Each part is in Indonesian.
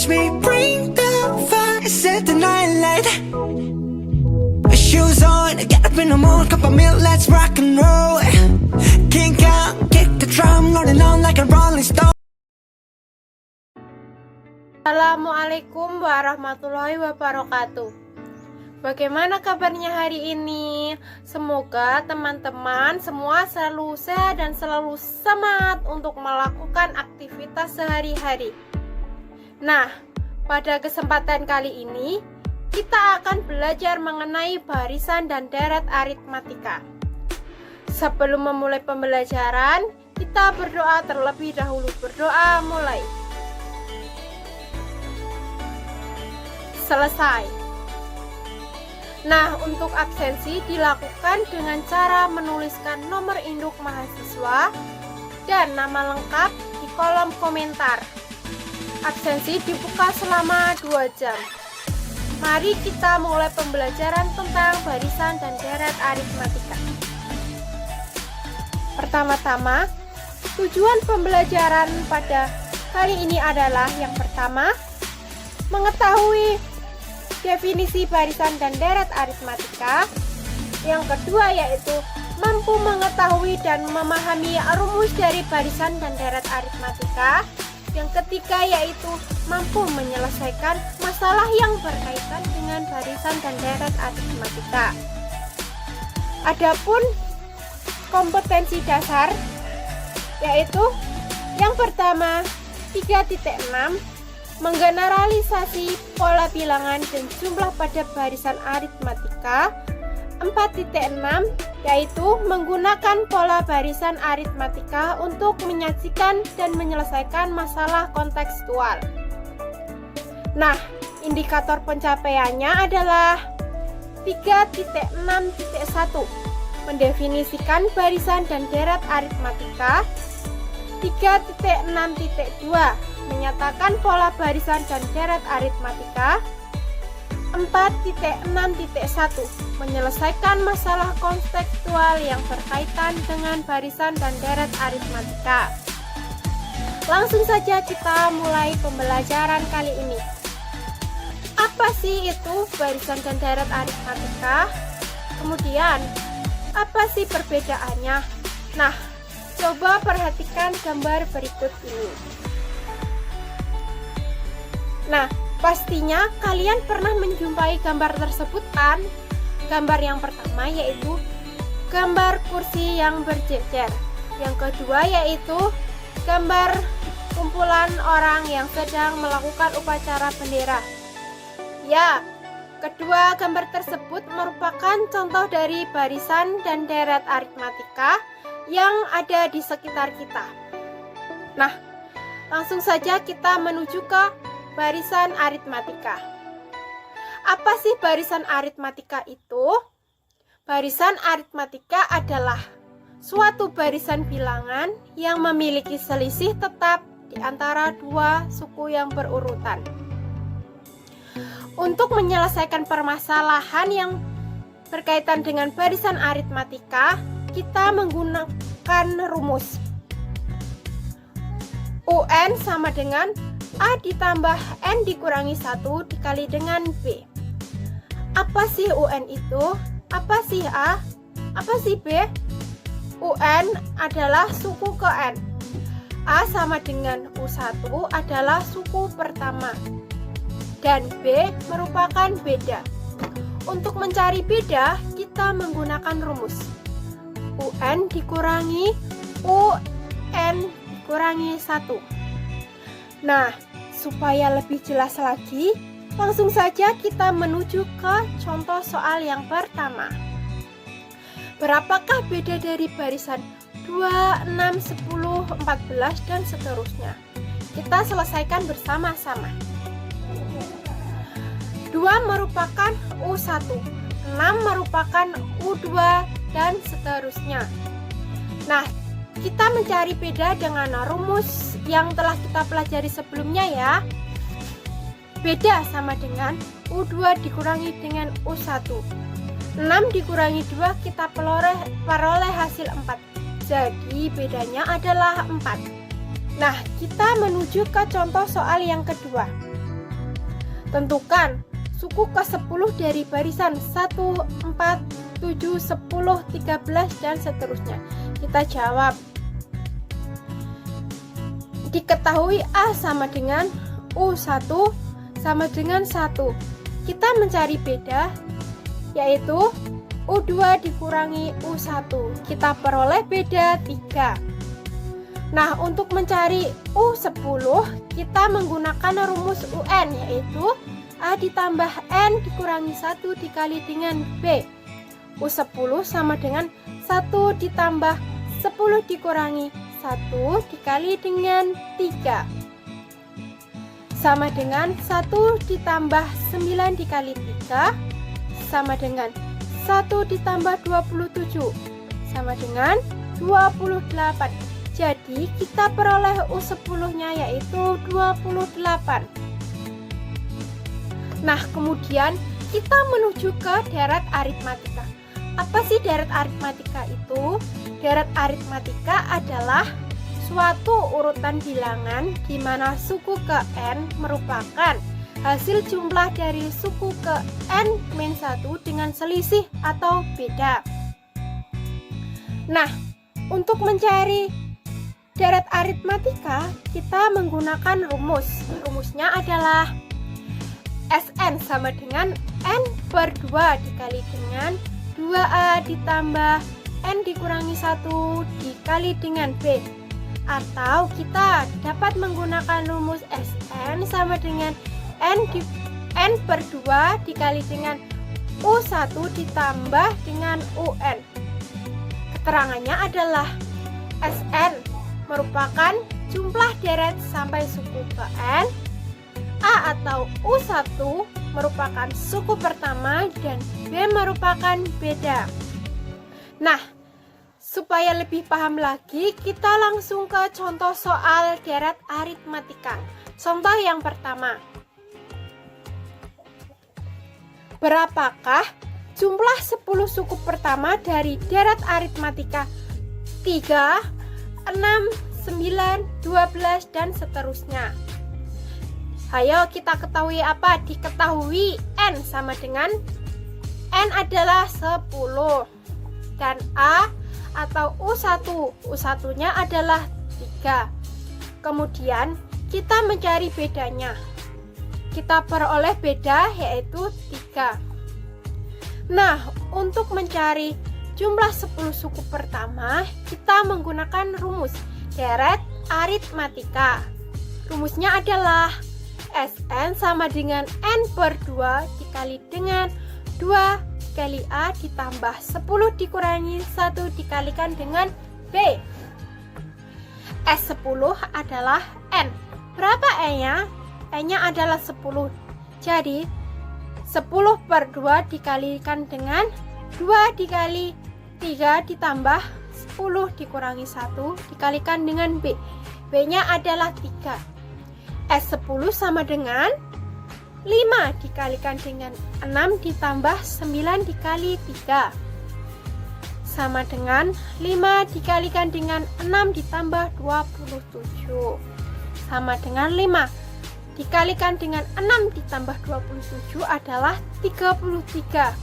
touch me, bring the fire, set the night light. Shoes on, get up in the morning, cup of milk, let's rock and roll. Kink out, kick the drum, rolling on like a rolling stone. Assalamualaikum warahmatullahi wabarakatuh. Bagaimana kabarnya hari ini? Semoga teman-teman semua selalu sehat dan selalu semangat untuk melakukan aktivitas sehari-hari. Nah, pada kesempatan kali ini kita akan belajar mengenai barisan dan deret aritmatika. Sebelum memulai pembelajaran, kita berdoa terlebih dahulu. Berdoa mulai. Selesai. Nah, untuk absensi dilakukan dengan cara menuliskan nomor induk mahasiswa dan nama lengkap di kolom komentar. Absensi dibuka selama 2 jam. Mari kita mulai pembelajaran tentang barisan dan deret aritmatika. Pertama-tama, tujuan pembelajaran pada kali ini adalah yang pertama, mengetahui definisi barisan dan deret aritmatika. Yang kedua yaitu mampu mengetahui dan memahami rumus dari barisan dan deret aritmatika. Yang ketiga yaitu mampu menyelesaikan masalah yang berkaitan dengan barisan dan deret aritmatika. Adapun kompetensi dasar yaitu yang pertama 3.6, menggeneralisasi pola bilangan dan jumlah pada barisan aritmatika. 4.6 yaitu menggunakan pola barisan aritmatika untuk menyajikan dan menyelesaikan masalah kontekstual. Nah, indikator pencapaiannya adalah 3.6.1, mendefinisikan barisan dan deret aritmatika. 3.6.2, menyatakan pola barisan dan deret aritmatika. 4.6.1, menyelesaikan masalah kontekstual yang berkaitan dengan barisan dan deret aritmatika. Langsung saja kita mulai pembelajaran kali ini. Apa sih itu barisan dan deret aritmatika? Kemudian, apa sih perbedaannya? Nah, coba perhatikan gambar berikut ini. Nah, pastinya kalian pernah menjumpai gambar tersebut kan? Gambar yang pertama yaitu gambar kursi yang berjejer. Yang kedua yaitu gambar kumpulan orang yang sedang melakukan upacara bendera. Ya, kedua gambar tersebut merupakan contoh dari barisan dan deret aritmatika yang ada di sekitar kita. Nah, langsung saja kita menuju ke barisan aritmatika. Apa sih barisan aritmatika itu? Barisan aritmatika adalah suatu barisan bilangan yang memiliki selisih tetap di antara dua suku yang berurutan. Untuk menyelesaikan permasalahan yang berkaitan dengan barisan aritmatika, kita menggunakan rumus UN sama dengan A ditambah N dikurangi 1 dikali dengan B. Apa sih UN itu? Apa sih A? Apa sih B? UN adalah suku ke N. A sama dengan U1 adalah suku pertama. Dan B merupakan beda. Untuk mencari beda, kita menggunakan rumus UN dikurangi UN dikurangi 1. Nah, supaya lebih jelas lagi, langsung saja kita menuju ke contoh soal yang pertama. Berapakah beda dari barisan 2, 6, 10, 14, dan seterusnya? Kita selesaikan bersama-sama. 2 merupakan U1, 6 merupakan U2, dan seterusnya. Nah, kita mencari beda dengan rumus yang telah kita pelajari sebelumnya ya. Beda sama dengan U2 dikurangi dengan U1. 6 dikurangi 2 kita peroleh hasil 4. Jadi bedanya adalah 4. Nah, kita menuju ke contoh soal yang kedua. Tentukan suku ke-10 dari barisan 1, 4, 7, 10, 13, dan seterusnya. Kita jawab. Diketahui A sama dengan U1 sama dengan 1. Kita mencari beda, yaitu U2 dikurangi U1. Kita peroleh beda 3. Nah, untuk mencari U10, kita menggunakan rumus UN, yaitu A ditambah N dikurangi 1 dikali dengan B. U10 sama dengan 1 ditambah 10 dikurangi 1 dikali dengan 3. Sama dengan 1 ditambah 9 dikali 3 sama dengan 1 ditambah 27 sama dengan 28. Jadi kita peroleh U10-nya yaitu 28. Nah, kemudian kita menuju ke deret aritmatika. Apa sih deret aritmatika itu? Deret aritmatika adalah suatu urutan bilangan di mana suku ke N merupakan hasil jumlah dari suku ke N-1 dengan selisih atau beda. Nah, untuk mencari deret aritmatika, kita menggunakan rumus. Rumusnya adalah Sn sama dengan N per 2 dikali dengan 2A ditambah N dikurangi 1 dikali dengan B. Atau kita dapat menggunakan rumus Sn sama dengan N per 2 dikali dengan U1 ditambah dengan UN. Keterangannya adalah Sn merupakan jumlah deret sampai suku ke N, A atau U1 merupakan suku pertama dan B merupakan beda. Nah, supaya lebih paham lagi, kita langsung ke contoh soal deret aritmatika. Contoh yang pertama. Berapakah jumlah 10 suku pertama dari deret aritmatika 3, 6, 9, 12, dan seterusnya? Ayo kita ketahui apa? Diketahui N sama dengan N adalah 10 dan A atau U1, U1-nya adalah 3. Kemudian kita mencari bedanya. Kita peroleh beda yaitu 3. Nah, untuk mencari jumlah 10 suku pertama, kita menggunakan rumus deret aritmatika. Rumusnya adalah Sn sama dengan N per 2 dikali dengan 2 dikali A ditambah 10 dikurangi 1 dikalikan dengan B. S10 adalah N. Berapa E-nya? E-nya adalah 10. Jadi 10 per 2 dikalikan dengan 2 dikali 3 ditambah 10 dikurangi 1 dikalikan dengan B. B-nya adalah 3. S10 sama dengan 5 dikalikan dengan 6 ditambah 9 dikali 3 sama dengan 5 dikalikan dengan 6 ditambah 27 sama dengan 5 dikalikan dengan 6 ditambah 27 adalah 33.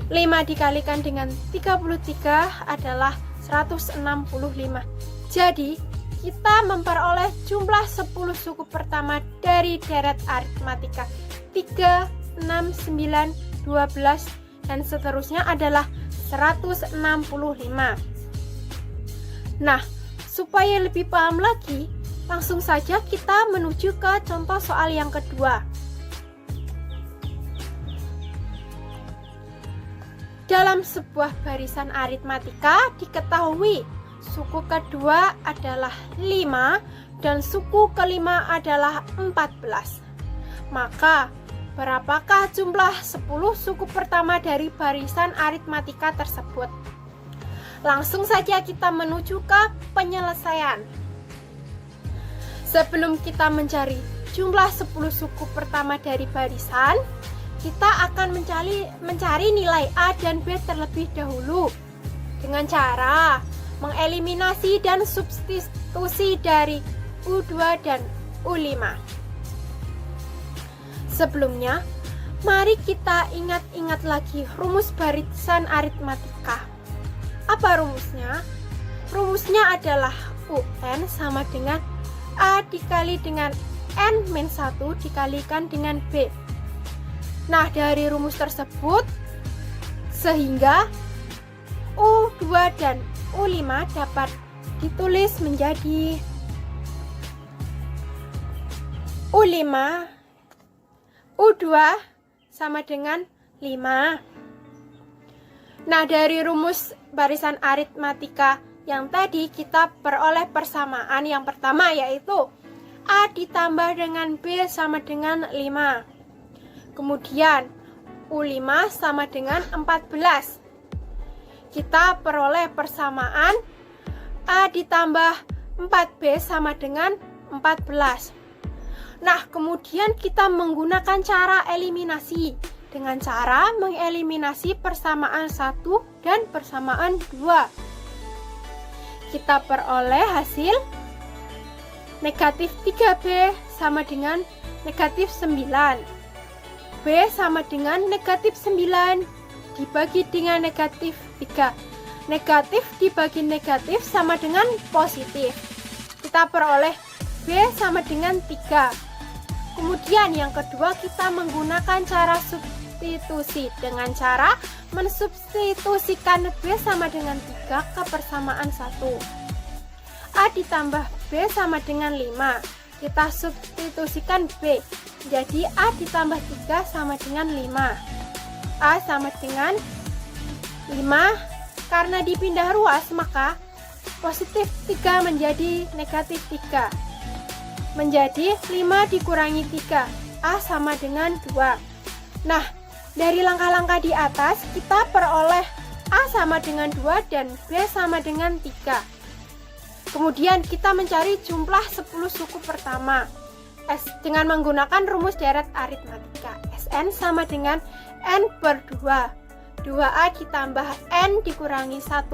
5 dikalikan dengan 33 adalah 165. Jadi kita memperoleh jumlah 10 suku pertama dari deret aritmatika 3, 6, 9, 12, dan seterusnya adalah 165. Nah, supaya lebih paham lagi, langsung saja kita menuju ke contoh soal yang kedua. Dalam sebuah barisan aritmatika diketahui suku kedua adalah 5 dan suku kelima adalah 14. Maka, berapakah jumlah 10 suku pertama dari barisan aritmatika tersebut? Langsung saja kita menuju ke penyelesaian. Sebelum kita mencari jumlah 10 suku pertama dari barisan, kita akan mencari nilai A dan B terlebih dahulu dengan cara mengeliminasi dan substitusi dari U2 dan U5. Sebelumnya, mari kita ingat-ingat lagi rumus barisan aritmatika. Apa rumusnya? Rumusnya adalah UN sama dengan A dikali dengan N-1 dikalikan dengan B. Nah, dari rumus tersebut, sehingga U2 dan U5 dapat ditulis menjadi U5, U2 sama dengan 5. Nah, dari rumus barisan aritmatika yang tadi kita peroleh persamaan yang pertama, yaitu A ditambah dengan B sama dengan 5. Kemudian U5 sama dengan 14. Kita peroleh persamaan A ditambah 4B sama dengan 14. Nah, kemudian kita menggunakan cara eliminasi dengan cara mengeliminasi persamaan 1 dan persamaan 2. Kita peroleh hasil negatif 3B sama dengan negatif 9. B sama dengan negatif 9 dibagi dengan negatif 3. Negatif dibagi negatif sama dengan positif. Kita peroleh B sama dengan 3. Kemudian yang kedua, kita menggunakan cara substitusi dengan cara mensubstitusikan B sama dengan 3 ke persamaan 1. A ditambah B sama dengan 5. Kita substitusikan B. Jadi A ditambah 3 sama dengan 5. A sama dengan 5. Karena dipindah ruas, maka positif 3 menjadi negatif 3. Menjadi 5 dikurangi 3. A sama dengan 2. Nah, dari langkah-langkah di atas, kita peroleh A sama dengan 2 dan B sama dengan 3. Kemudian kita mencari jumlah 10 suku pertama dengan menggunakan rumus deret aritmatika. Sn sama dengan N per 2. 2A ditambah N dikurangi 1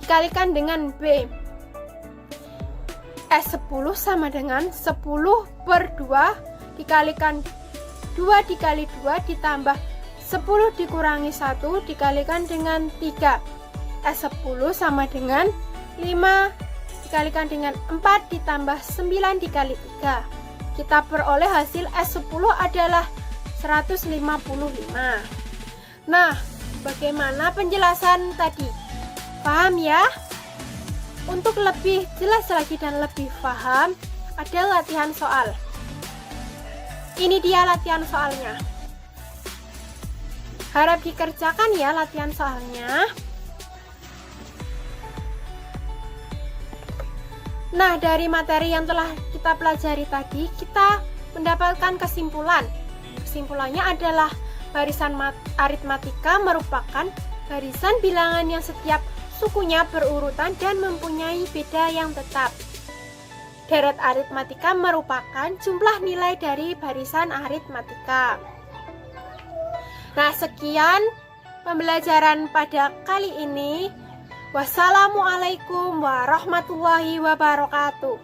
dikalikan dengan B. S10 sama dengan 10 per 2 dikalikan 2 dikali 2 ditambah 10 dikurangi 1 dikalikan dengan 3. S10 sama dengan 5 dikalikan dengan 4 ditambah 9 dikali 3. Kita peroleh hasil S10 adalah 155. Nah, bagaimana penjelasan tadi? Paham ya? Untuk lebih jelas lagi dan lebih paham, ada latihan soal. Ini dia latihan soalnya. Harap dikerjakan ya latihan soalnya. Nah, dari materi yang telah kita pelajari tadi, kita mendapatkan kesimpulan. Kesimpulannya adalah barisan aritmatika merupakan barisan bilangan yang setiap sukunya berurutan dan mempunyai beda yang tetap. Deret aritmatika merupakan jumlah nilai dari barisan aritmatika. Nah, sekian pembelajaran pada kali ini. Wassalamualaikum warahmatullahi wabarakatuh.